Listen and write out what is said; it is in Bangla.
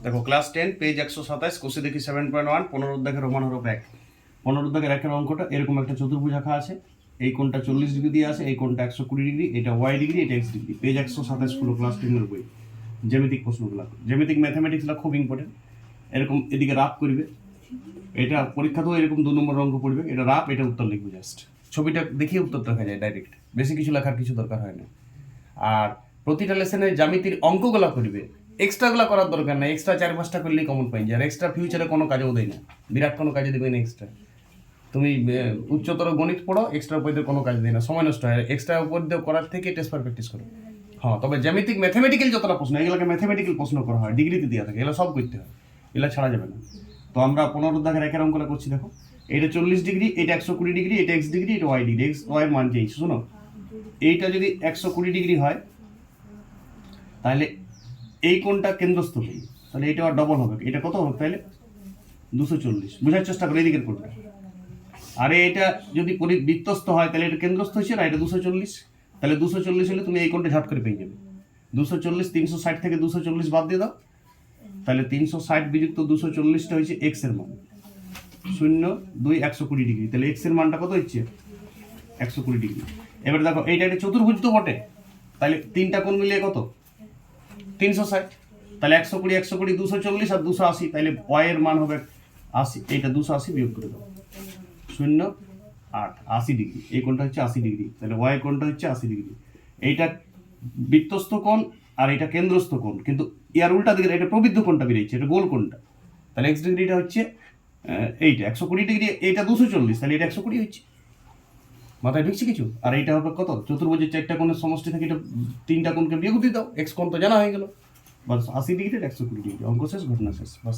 দেখো ক্লাস 10 পেজ 127 কোষে দেখি 7.1 15 অধ্যায়ের রোমান হরফ 1 15 অধ্যায়ের একের অঙ্কটা এরকম একটা চতুর্ভুজ আঁকা আছে। এই কোণটা 40 ডিগ্রি দিয়ে আছে, এই কোণটা 120 ডিগ্রি, এটা ওয়াই ডিগ্রি, এটা এক্স ডিগ্রি। পেজ 127 হলো ক্লাস 10 এর বই। জ্যামিতিক প্রশ্নগুলো, জ্যামিতিক ম্যাথমেটিক্সটা খুব ইম্পর্টেন্ট। এরকম এদিকে রাফ করবে, এটা পরীক্ষাতেও এরকম 2 নম্বর অঙ্ক পড়বে, এটা রাফ, এটা উত্তর লিখবে। জাস্ট ছবিটা দেখিয়ে উত্তর দেখা যায় ডাইরেক্ট, বেশি কিছু লেখার কিছু দরকার হয় না। আর প্রতিটা লেসনে জ্যামিতির অঙ্কগুলো করবে, এক্সট্রাগুলো করার দরকার নাই। এক্সট্রা 4-5টা করলেই কমন পাই যায়, আর এক্সট্রা ফিউচারে কোনো কাজেও দেয় না, বিরাট কোনো কাজে দেবে না এক্সট্রা। তুমি উচ্চতর গণিত পড়ো, এক্সট্রা উপর দিয়ে কোনো কাজ দেয় না, সময় নষ্ট হয়। এক্সট্রা উপর দিয়ে করার থেকে টেস্ট পেপার প্র্যাকটিস করো। হ্যাঁ, তবে জ্যামিতিক ম্যাথমেটিক্যাল যতটা প্রশ্ন, এগুলোকে ম্যাথমেটিক্যাল প্রশ্ন করা হয়, ডিগ্রিতে দেওয়া থাকে, এগুলো সব করতে হয়, এগুলো ছাড়া যাবে না। তো আমরা 15 অধ্যায়ের একের অঙ্কটা করছি। দেখো এটা 40 ডিগ্রি, এটা 120 ডিগ্রি, এটা এক্স ডিগ্রি, এটা ওয়াই ডিগ্রি। এক্স ওয়াই এর মান চেয়েছি, শোনো। এইটা যদি 120 ডিগ্রি হয় তাহলে এই কোণটা কেন্দ্রস্থ করি, তাহলে এটা আর ডবল হবে। এটা কত হবে তাহলে? 240। বোঝার চেষ্টা করে এদিকের কোণটা। আরে এটা যদি বৃত্তস্থ হয় তাহলে এটা কেন্দ্রস্থ হচ্ছে না, এটা 240। তাহলে 240 হলে তুমি এই কোণটা ঝট করে পেয়ে যাবে। 240, 360 থেকে 240 বাদ দিয়ে দাও, তাহলে 360 বিযুক্ত 240টা হচ্ছে এক্স এর মান। 0, 2, 120 ডিগ্রি। তাহলে এক্স এর মানটা কত হচ্ছে? 120 ডিগ্রি। এবার দেখো এইটা একটা চতুর্ভুজ তো বটে, তাহলে তিনটা কোণ মিলিয়ে কত? 360। তাহলে 120, 120, 240 আর 280, তাহলে ওয়াই এর মান হবে 80। এইটা 280 বিয়োগ করে দাও, 0, 8, 80 ডিগ্রি। এই কোণটা হচ্ছে 80 ডিগ্রি, তাহলে ওয়াই কোণটা হচ্ছে 80 ডিগ্রি। এইটা বৃত্তস্থ কোণ আর এটা কেন্দ্রস্থ কোণ, কিন্তু ইয়ার উল্টা দিকে এটা প্রবৃদ্ধ কোণটা বেরিয়েছে, এটা গোল কোণটা। তাহলে এক্স ডিগ্রিটা হচ্ছে এইটা 120 ডিগ্রি, এইটা 240, তাহলে এটা 120 হচ্ছে। মাথায় ঢুকছে কিছু? আর এইটা হবে কত? চতুর্ভুজের 4টা কোণের সমষ্টি থেকে এটা 3টা কোণকে বিয়োগ দিয়ে দাও, এক্স কোণ তো জানা হয়ে গেল। বাস 80 ডিগ্রি, 120 ডিগ্রি। অঙ্ক শেষ, ঘটনা শেষ, বাস।